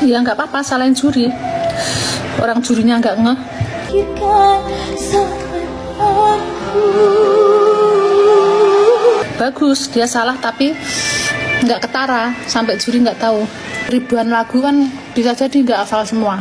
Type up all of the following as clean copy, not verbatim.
Ya nggak apa-apa, salahin juri. Orang jurinya nggak ngeh. Bagus, dia salah tapi nggak ketara, sampai juri nggak tahu. Ribuan lagu kan bisa jadi nggak hafal semua.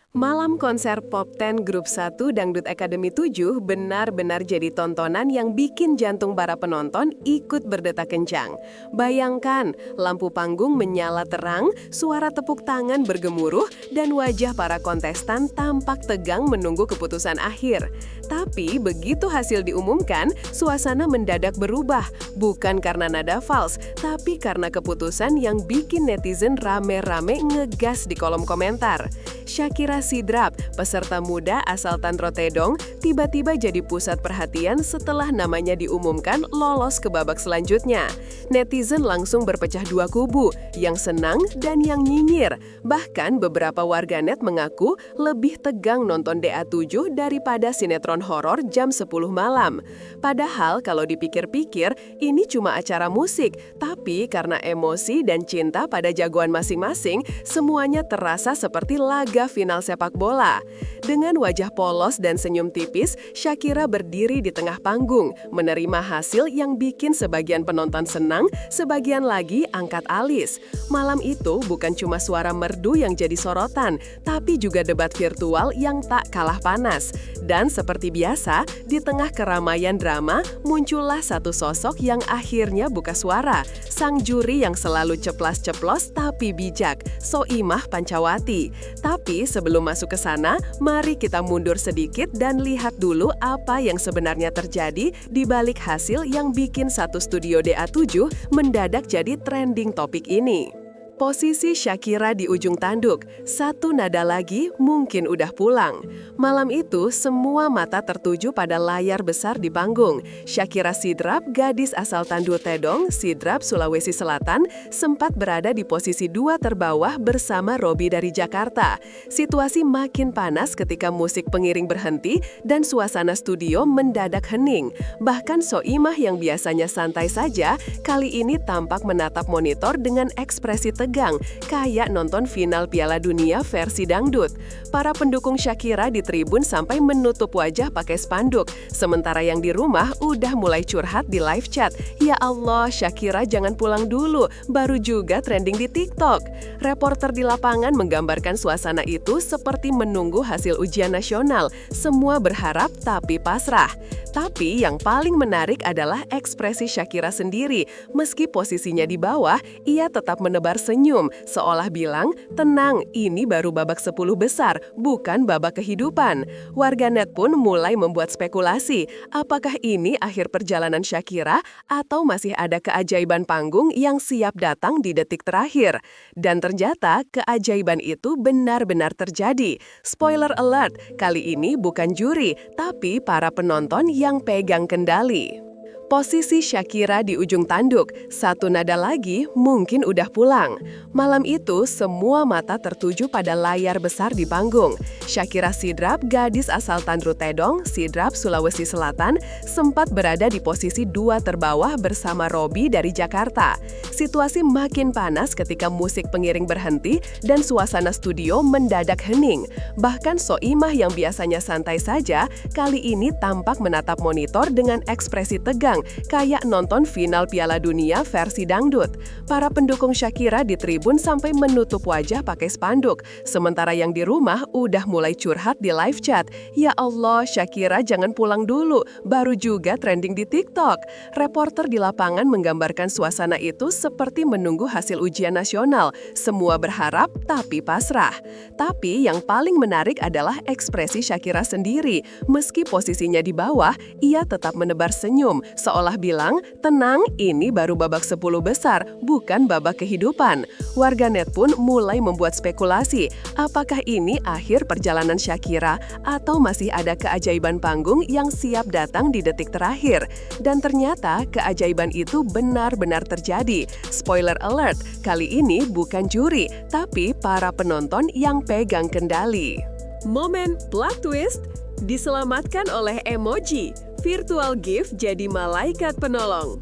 Malam konser Pop 10 Grup 1 Dangdut Academy 7 benar-benar jadi tontonan yang bikin jantung para penonton ikut berdetak kencang. Bayangkan, lampu panggung menyala terang, suara tepuk tangan bergemuruh, dan wajah para kontestan tampak tegang menunggu keputusan akhir. Tapi begitu hasil diumumkan, suasana mendadak berubah, bukan karena nada fals, tapi karena keputusan yang bikin netizen rame-rame ngegas di kolom komentar. Shakira Sidrap, peserta muda asal Tandro Tedong, tiba-tiba jadi pusat perhatian setelah namanya diumumkan lolos ke babak selanjutnya. Netizen langsung berpecah dua kubu, yang senang dan yang nyinyir. Bahkan beberapa warganet mengaku lebih tegang nonton DA7 daripada sinetron horor jam 10 malam. Padahal kalau dipikir-pikir, ini cuma acara musik, tapi karena emosi dan cinta pada jagoan masing-masing, semuanya terasa seperti laga final sepak bola. Dengan wajah polos dan senyum tipis, Shakira berdiri di tengah panggung, menerima hasil yang bikin sebagian penonton senang, sebagian lagi angkat alis. Malam itu bukan cuma suara merdu yang jadi sorotan, tapi juga debat virtual yang tak kalah panas. Dan seperti biasa, di tengah keramaian drama, muncullah satu sosok yang akhirnya buka suara. Sang juri yang selalu ceplas-ceplos tapi bijak, Soimah Pancawati. Tapi sebelum masuk ke sana, mari kita mundur sedikit dan lihat dulu apa yang sebenarnya terjadi di balik hasil yang bikin satu studio DA7 mendadak jadi trending topik ini. Posisi Shakira di ujung tanduk, satu nada lagi mungkin udah pulang. Malam itu semua mata tertuju pada layar besar di panggung. Shakira Sidrap, gadis asal Tandro Tedong, Sidrap, Sulawesi Selatan, sempat berada di posisi 2 terbawah bersama Robby dari Jakarta. Situasi makin panas ketika musik pengiring berhenti dan suasana studio mendadak hening. Bahkan Soimah yang biasanya santai saja, kali ini tampak menatap monitor dengan ekspresi tegang, kayak nonton final Piala Dunia versi dangdut. Para pendukung Shakira di tribun sampai menutup wajah pakai spanduk, sementara yang di rumah udah mulai curhat di live chat. Ya Allah, Shakira jangan pulang dulu, baru juga trending di TikTok. Reporter di lapangan menggambarkan suasana itu seperti menunggu hasil ujian nasional. Semua berharap tapi pasrah. Tapi yang paling menarik adalah ekspresi Shakira sendiri. Meski posisinya di bawah, ia tetap menebar senyum, seolah bilang, tenang, ini baru babak 10 besar, bukan babak kehidupan. Warganet pun mulai membuat spekulasi, apakah ini akhir perjalanan Shakira atau masih ada keajaiban panggung yang siap datang di detik terakhir. Dan ternyata keajaiban itu benar-benar terjadi. Spoiler alert, kali ini bukan juri, tapi para penonton yang pegang kendali. Posisi Shakira di ujung tanduk, satu nada lagi mungkin udah pulang. Malam itu semua mata tertuju pada layar besar di panggung. Shakira Sidrap, gadis asal Tandro Tedong, Sidrap, Sulawesi Selatan, sempat berada di posisi 2 terbawah bersama Robby dari Jakarta. Situasi makin panas ketika musik pengiring berhenti dan suasana studio mendadak hening. Bahkan Soimah yang biasanya santai saja, kali ini tampak menatap monitor dengan ekspresi tegang, kayak nonton final Piala Dunia versi dangdut. Para pendukung Shakira di tribun sampai menutup wajah pakai spanduk, sementara yang di rumah udah mulai curhat di live chat. Ya Allah, Shakira jangan pulang dulu, baru juga trending di TikTok. Reporter di lapangan menggambarkan suasana itu seperti menunggu hasil ujian nasional. Semua berharap tapi pasrah. Tapi yang paling menarik adalah ekspresi Shakira sendiri. Meski posisinya di bawah, ia tetap menebar senyum, seolah bilang, tenang, ini baru babak 10 besar, bukan babak kehidupan. Warganet pun mulai membuat spekulasi, apakah ini akhir perjalanan Shakira atau masih ada keajaiban panggung yang siap datang di detik terakhir. Dan ternyata keajaiban itu benar-benar terjadi. Spoiler alert, kali ini bukan juri, tapi para penonton yang pegang kendali. Momen plot twist diselamatkan oleh emoji. Virtual gift jadi malaikat penolong.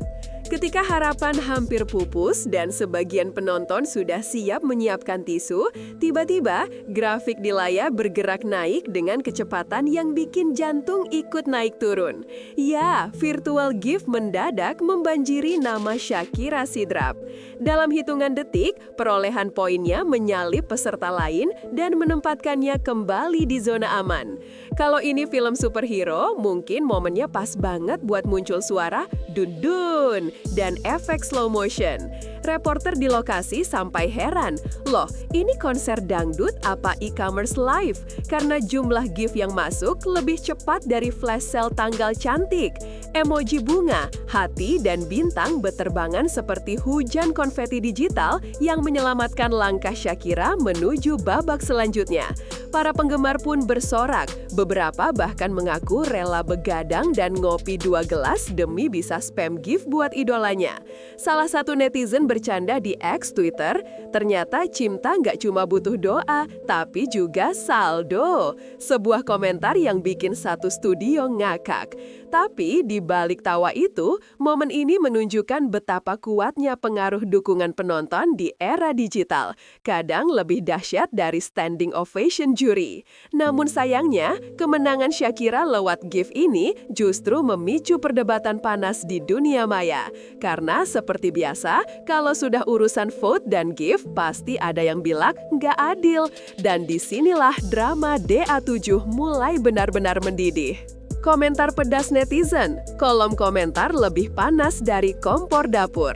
Ketika harapan hampir pupus dan sebagian penonton sudah siap menyiapkan tisu, tiba-tiba grafik di layar bergerak naik dengan kecepatan yang bikin jantung ikut naik turun. Ya, virtual gift mendadak membanjiri nama Shakira Sidrap. Dalam hitungan detik, perolehan poinnya menyalip peserta lain dan menempatkannya kembali di zona aman. Kalau ini film superhero, mungkin momennya pas banget buat muncul suara dun-dun dan efek slow motion. Reporter di lokasi sampai heran, loh ini konser dangdut apa e-commerce live? Karena jumlah gift yang masuk lebih cepat dari flash sale tanggal cantik. Emoji bunga, hati, dan bintang beterbangan seperti hujan konveti digital yang menyelamatkan langkah Shakira menuju babak selanjutnya. Para penggemar pun bersorak, beberapa bahkan mengaku rela begadang dan ngopi 2 gelas demi bisa spam gift buat idolanya. Salah satu netizen bercanda di X Twitter, ternyata cinta nggak cuma butuh doa, tapi juga saldo. Sebuah komentar yang bikin satu studio ngakak. Tapi di balik tawa itu, momen ini menunjukkan betapa kuatnya pengaruh dukungan penonton di era digital. Kadang lebih dahsyat dari standing ovation juri. Namun sayangnya, kemenangan Shakira lewat gift ini justru memicu perdebatan panas di dunia maya. Karena seperti biasa, kalau sudah urusan vote dan gift, pasti ada yang bilang nggak adil. Dan disinilah drama DA7 mulai benar-benar mendidih. Komentar pedas netizen, kolom komentar lebih panas dari kompor dapur.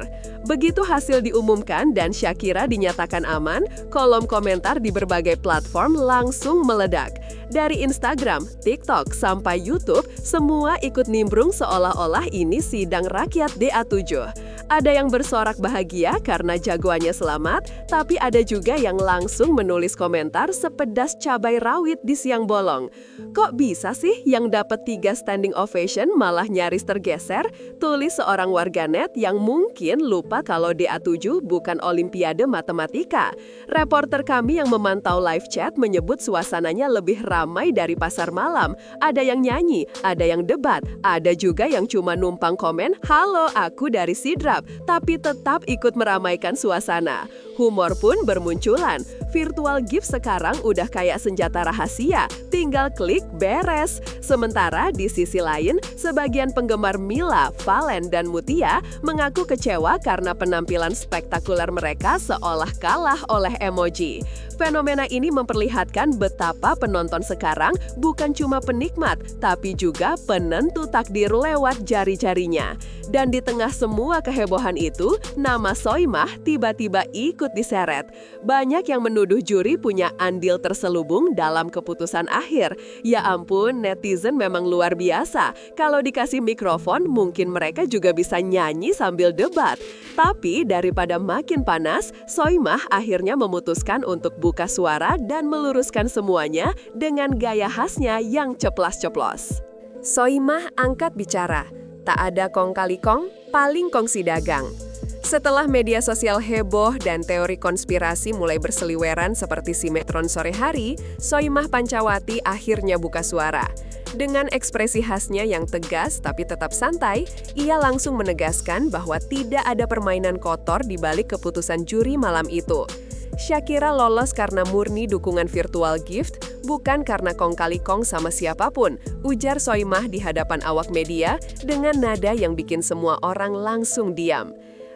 Begitu hasil diumumkan dan Shakira dinyatakan aman, kolom komentar di berbagai platform langsung meledak. Dari Instagram, TikTok, sampai YouTube, semua ikut nimbrung seolah-olah ini sidang rakyat DA7. Ada yang bersorak bahagia karena jagoannya selamat, tapi ada juga yang langsung menulis komentar sepedas cabai rawit di siang bolong. Kok bisa sih yang dapat 3 standing ovation malah nyaris tergeser? Tulis seorang warganet yang mungkin lupa kalau DA7 bukan Olimpiade Matematika. Reporter kami yang memantau live chat menyebut suasananya lebih ramai dari pasar malam. Ada yang nyanyi, ada yang debat, ada juga yang cuma numpang komen, "Halo, aku dari Sidrap," tapi tetap ikut meramaikan suasana. Humor pun bermunculan. Virtual gift sekarang udah kayak senjata rahasia, tinggal klik beres. Sementara di sisi lain, sebagian penggemar Mila, Valen, dan Mutia mengaku kecewa karena penampilan spektakuler mereka seolah kalah oleh emoji. Fenomena ini memperlihatkan betapa penonton sekarang bukan cuma penikmat, tapi juga penentu takdir lewat jari-jarinya. Dan di tengah semua kehebohan itu, nama Soimah tiba-tiba ikut diseret. Banyak yang menuduh juri punya andil terselubung dalam keputusan akhir. Ya ampun, netizen memang luar biasa. Kalau dikasih mikrofon, mungkin mereka juga bisa nyanyi sambil debat. Tapi daripada makin panas, Soimah akhirnya memutuskan untuk buka suara dan meluruskan semuanya dengan gaya khasnya yang ceplas-ceplos. Soimah angkat bicara. Tak ada kong kali kong, paling kongsi dagang. Setelah media sosial heboh dan teori konspirasi mulai berseliweran seperti sinetron sore hari, Soimah Pancawati akhirnya buka suara. Dengan ekspresi khasnya yang tegas tapi tetap santai, ia langsung menegaskan bahwa tidak ada permainan kotor di balik keputusan juri malam itu. Shakira lolos karena murni dukungan virtual gift, bukan karena kong kali kong sama siapapun, ujar Soimah di hadapan awak media dengan nada yang bikin semua orang langsung diam.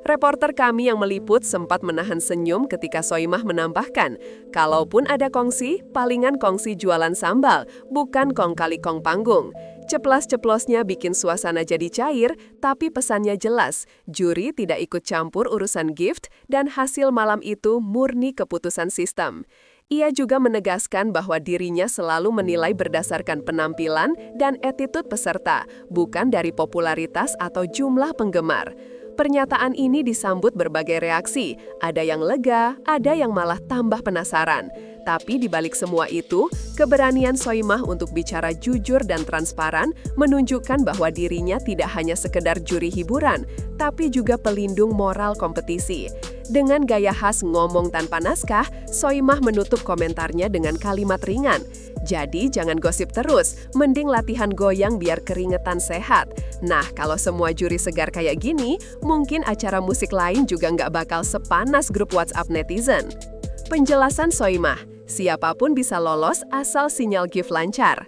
Reporter kami yang meliput sempat menahan senyum ketika Soimah menambahkan, kalaupun ada kongsi, palingan kongsi jualan sambal, bukan kong kali kong panggung. Ceplas-ceplosnya bikin suasana jadi cair, tapi pesannya jelas, juri tidak ikut campur urusan gift dan hasil malam itu murni keputusan sistem. Ia juga menegaskan bahwa dirinya selalu menilai berdasarkan penampilan dan attitude peserta, bukan dari popularitas atau jumlah penggemar. Pernyataan ini disambut berbagai reaksi, ada yang lega, ada yang malah tambah penasaran. Tapi di balik semua itu, keberanian Soimah untuk bicara jujur dan transparan menunjukkan bahwa dirinya tidak hanya sekedar juri hiburan, tapi juga pelindung moral kompetisi. Dengan gaya khas ngomong tanpa naskah, Soimah menutup komentarnya dengan kalimat ringan. Jadi jangan gosip terus, mending latihan goyang biar keringetan sehat. Nah, kalau semua juri segar kayak gini, mungkin acara musik lain juga nggak bakal sepanas grup WhatsApp netizen. Penjelasan Soimah, siapapun bisa lolos asal sinyal gift lancar.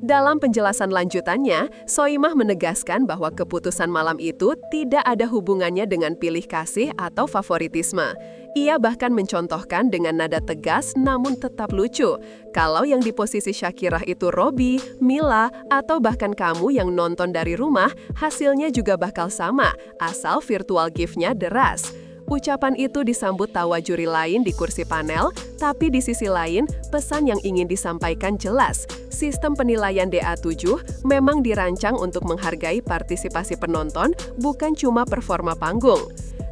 Dalam penjelasan lanjutannya, Soimah menegaskan bahwa keputusan malam itu tidak ada hubungannya dengan pilih kasih atau favoritisme. Ia bahkan mencontohkan dengan nada tegas namun tetap lucu. Kalau yang di posisi Shakira itu Robby, Mila, atau bahkan kamu yang nonton dari rumah, hasilnya juga bakal sama, asal virtual gift-nya deras. Ucapan itu disambut tawa juri lain di kursi panel, tapi di sisi lain, pesan yang ingin disampaikan jelas. Sistem penilaian DA7 memang dirancang untuk menghargai partisipasi penonton, bukan cuma performa panggung.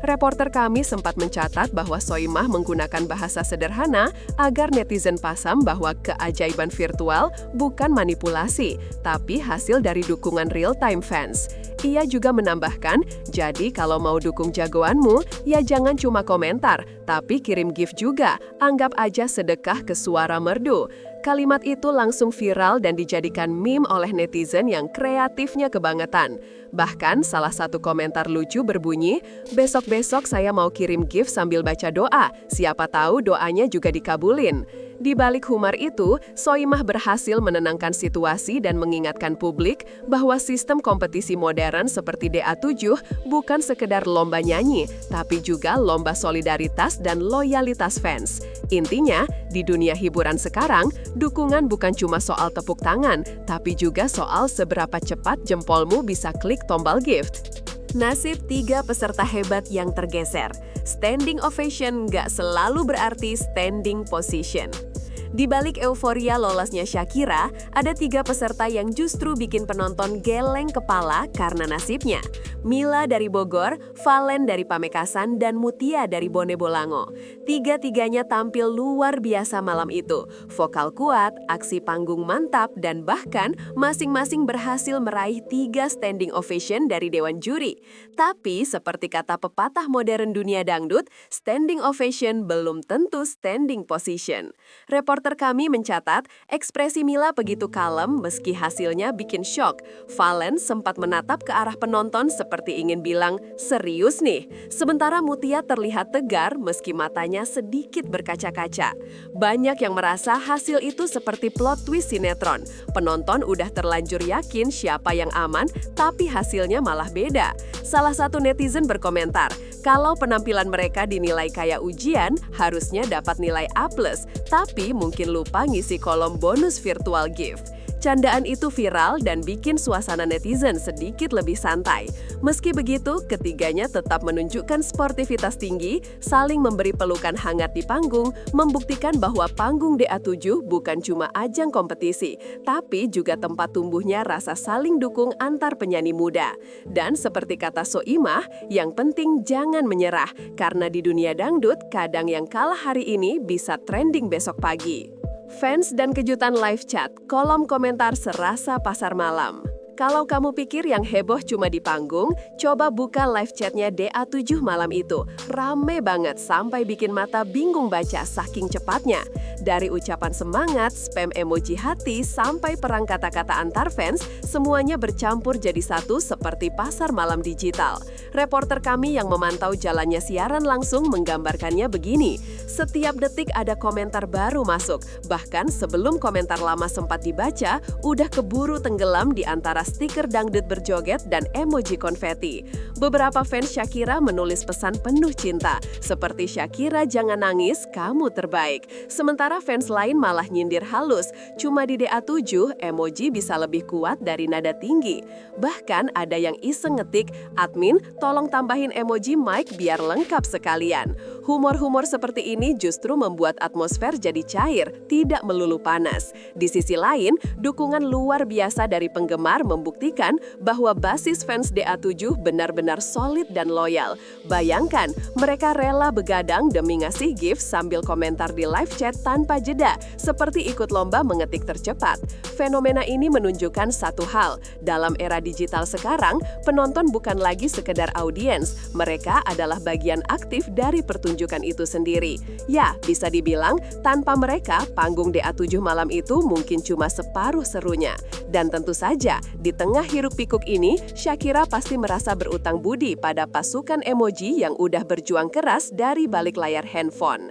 Reporter kami sempat mencatat bahwa Soimah menggunakan bahasa sederhana agar netizen paham bahwa keajaiban virtual bukan manipulasi, tapi hasil dari dukungan real-time fans. Ia juga menambahkan, jadi kalau mau dukung jagoanmu, ya jangan cuma komentar, tapi kirim gift juga, anggap aja sedekah ke suara merdu. Kalimat itu langsung viral dan dijadikan meme oleh netizen yang kreatifnya kebangetan. Bahkan salah satu komentar lucu berbunyi, besok-besok saya mau kirim gift sambil baca doa, siapa tahu doanya juga dikabulin. Di balik humor itu, Soimah berhasil menenangkan situasi dan mengingatkan publik bahwa sistem kompetisi modern seperti DA7 bukan sekedar lomba nyanyi, tapi juga lomba solidaritas dan loyalitas fans. Intinya, di dunia hiburan sekarang, dukungan bukan cuma soal tepuk tangan, tapi juga soal seberapa cepat jempolmu bisa klik tombol gift. Nasib 3 peserta hebat yang tergeser. Standing ovation nggak selalu berarti standing position. Di balik euforia lolosnya Shakira, ada 3 peserta yang justru bikin penonton geleng kepala karena nasibnya. Mila dari Bogor, Valen dari Pamekasan, dan Mutia dari Bone Bolango. Tiga-tiganya tampil luar biasa malam itu. Vokal kuat, aksi panggung mantap, dan bahkan masing-masing berhasil meraih 3 standing ovation dari Dewan Juri. Tapi, seperti kata pepatah modern dunia dangdut, standing ovation belum tentu standing position. Reporter kami mencatat, ekspresi Mila begitu kalem meski hasilnya bikin shock. Valen sempat menatap ke arah penonton seperti ingin bilang, serius nih. Sementara Mutia terlihat tegar meski matanya sedikit berkaca-kaca. Banyak yang merasa hasil itu seperti plot twist sinetron. Penonton udah terlanjur yakin siapa yang aman, tapi hasilnya malah beda. Salah satu netizen berkomentar, kalau penampilan mereka dinilai kayak ujian, harusnya dapat nilai A+, tapi mungkin lupa ngisi kolom bonus virtual gift. Candaan itu viral dan bikin suasana netizen sedikit lebih santai. Meski begitu, ketiganya tetap menunjukkan sportivitas tinggi, saling memberi pelukan hangat di panggung, membuktikan bahwa panggung DA7 bukan cuma ajang kompetisi, tapi juga tempat tumbuhnya rasa saling dukung antar penyanyi muda. Dan seperti kata Soimah, yang penting jangan menyerah, karena di dunia dangdut, kadang yang kalah hari ini bisa trending besok pagi. Fans dan kejutan live chat, kolom komentar serasa pasar malam. Kalau kamu pikir yang heboh cuma di panggung, coba buka live chatnya DA7 malam itu. Rame banget sampai bikin mata bingung baca saking cepatnya. Dari ucapan semangat, spam emoji hati, sampai perang kata-kata antar fans, semuanya bercampur jadi satu seperti pasar malam digital. Reporter kami yang memantau jalannya siaran langsung menggambarkannya begini. Setiap detik ada komentar baru masuk. Bahkan sebelum komentar lama sempat dibaca, udah keburu tenggelam di antara stiker dangdut berjoget dan emoji konfeti. Beberapa fans Shakira menulis pesan penuh cinta, seperti Shakira jangan nangis, kamu terbaik. Sementara fans lain malah nyindir halus, cuma di DA7 emoji bisa lebih kuat dari nada tinggi. Bahkan ada yang iseng ngetik, admin tolong tambahin emoji mic biar lengkap sekalian. Humor-humor seperti ini justru membuat atmosfer jadi cair, tidak melulu panas. Di sisi lain, dukungan luar biasa dari penggemar membuktikan bahwa basis fans DA7 benar-benar solid dan loyal. Bayangkan, mereka rela begadang demi ngasih gift sambil komentar di live chat tanpa jeda, seperti ikut lomba mengetik tercepat. Fenomena ini menunjukkan satu hal, dalam era digital sekarang, penonton bukan lagi sekedar audiens, mereka adalah bagian aktif dari pertunjukan. pertunjukan itu sendiri. Ya, bisa dibilang tanpa mereka, panggung DA7 malam itu mungkin cuma separuh serunya. Dan tentu saja, di tengah hiruk-pikuk ini, Shakira pasti merasa berutang budi pada pasukan emoji yang udah berjuang keras dari balik layar handphone.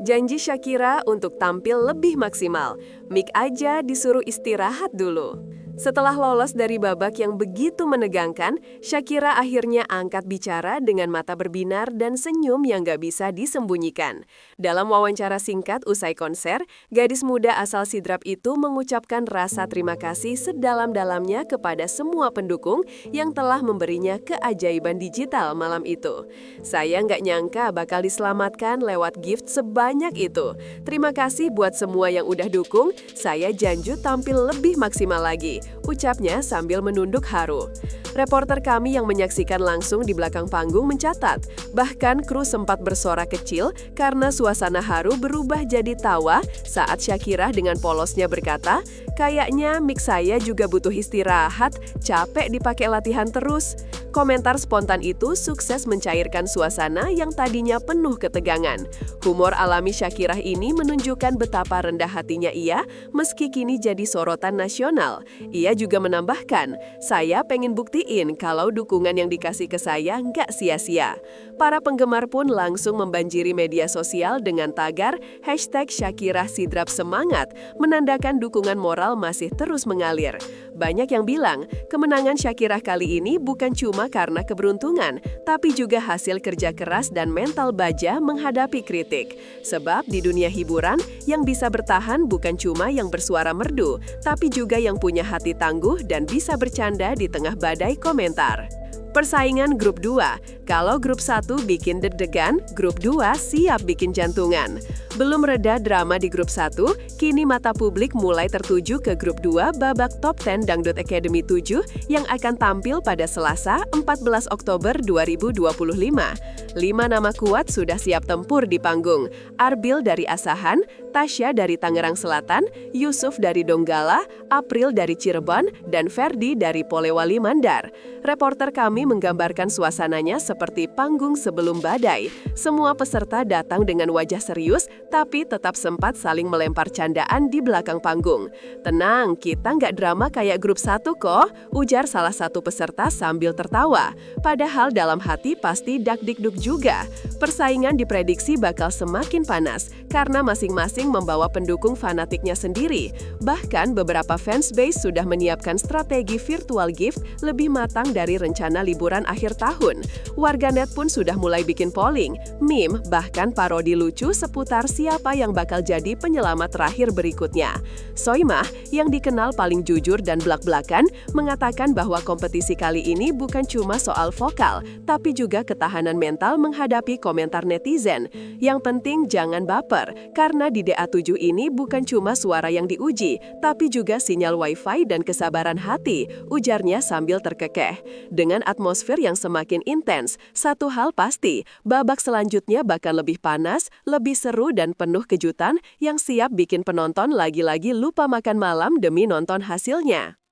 Janji Shakira untuk tampil lebih maksimal, Mick aja disuruh istirahat dulu. Setelah lolos dari babak yang begitu menegangkan, Shakira akhirnya angkat bicara dengan mata berbinar dan senyum yang gak bisa disembunyikan. Dalam wawancara singkat usai konser, gadis muda asal Sidrap itu mengucapkan rasa terima kasih sedalam-dalamnya kepada semua pendukung yang telah memberinya keajaiban digital malam itu. Saya nggak nyangka bakal diselamatkan lewat gift sebanyak itu. Terima kasih buat semua yang udah dukung, saya janji tampil lebih maksimal lagi, ucapnya sambil menunduk haru. Reporter kami yang menyaksikan langsung di belakang panggung mencatat, bahkan kru sempat bersorak kecil karena suasana haru berubah jadi tawa saat Shakira dengan polosnya berkata, "Kayaknya Mick saya juga butuh istirahat, capek dipakai latihan terus." Komentar spontan itu sukses mencairkan suasana yang tadinya penuh ketegangan. Humor alami Shakira ini menunjukkan betapa rendah hatinya ia meski kini jadi sorotan nasional. Ia juga menambahkan, "Saya pengen buktiin kalau dukungan yang dikasih ke saya nggak sia-sia." Para penggemar pun langsung membanjiri media sosial dengan tagar #ShakiraSidrap semangat, menandakan dukungan moral masih terus mengalir. Banyak yang bilang, kemenangan Shakira kali ini bukan cuma karena keberuntungan, tapi juga hasil kerja keras dan mental baja menghadapi kritik. Sebab di dunia hiburan, yang bisa bertahan bukan cuma yang bersuara merdu, tapi juga yang punya hati tangguh dan bisa bercanda di tengah badai komentar. Persaingan grup 2. Kalau grup 1 bikin deg-degan, grup 2 siap bikin jantungan. Belum reda drama di grup 1, kini mata publik mulai tertuju ke grup 2 babak Top 10 Dangdut Academy 7 yang akan tampil pada Selasa 14 Oktober 2025. 5 nama kuat sudah siap tempur di panggung. Arbil dari Asahan, Tasya dari Tangerang Selatan, Yusuf dari Donggala, April dari Cirebon, dan Ferdi dari Polewali Mandar. Reporter kami menggambarkan suasananya seperti panggung sebelum badai. Semua peserta datang dengan wajah serius, tapi tetap sempat saling melempar candaan di belakang panggung. "Tenang, kita nggak drama kayak grup 1 kok," ujar salah satu peserta sambil tertawa. Padahal dalam hati pasti dak-dikduk juga. Persaingan diprediksi bakal semakin panas, karena masing-masing membawa pendukung fanatiknya sendiri. Bahkan beberapa fansbase sudah menyiapkan strategi virtual gift lebih matang dari rencana liburan akhir tahun. Warganet pun sudah mulai bikin polling, meme, bahkan parodi lucu seputar siapa yang bakal jadi penyelamat terakhir berikutnya. Soimah, yang dikenal paling jujur dan blak-blakan, mengatakan bahwa kompetisi kali ini bukan cuma soal vokal, tapi juga ketahanan mental menghadapi komentar netizen. Yang penting jangan baper, karena di DA7 ini bukan cuma suara yang diuji, tapi juga sinyal wifi dan kesabaran hati, ujarnya sambil terkekeh. Dengan atmosfer yang semakin intens, satu hal pasti, babak selanjutnya bakal lebih panas, lebih seru dan penuh kejutan yang siap bikin penonton lagi-lagi lupa makan malam demi nonton hasilnya.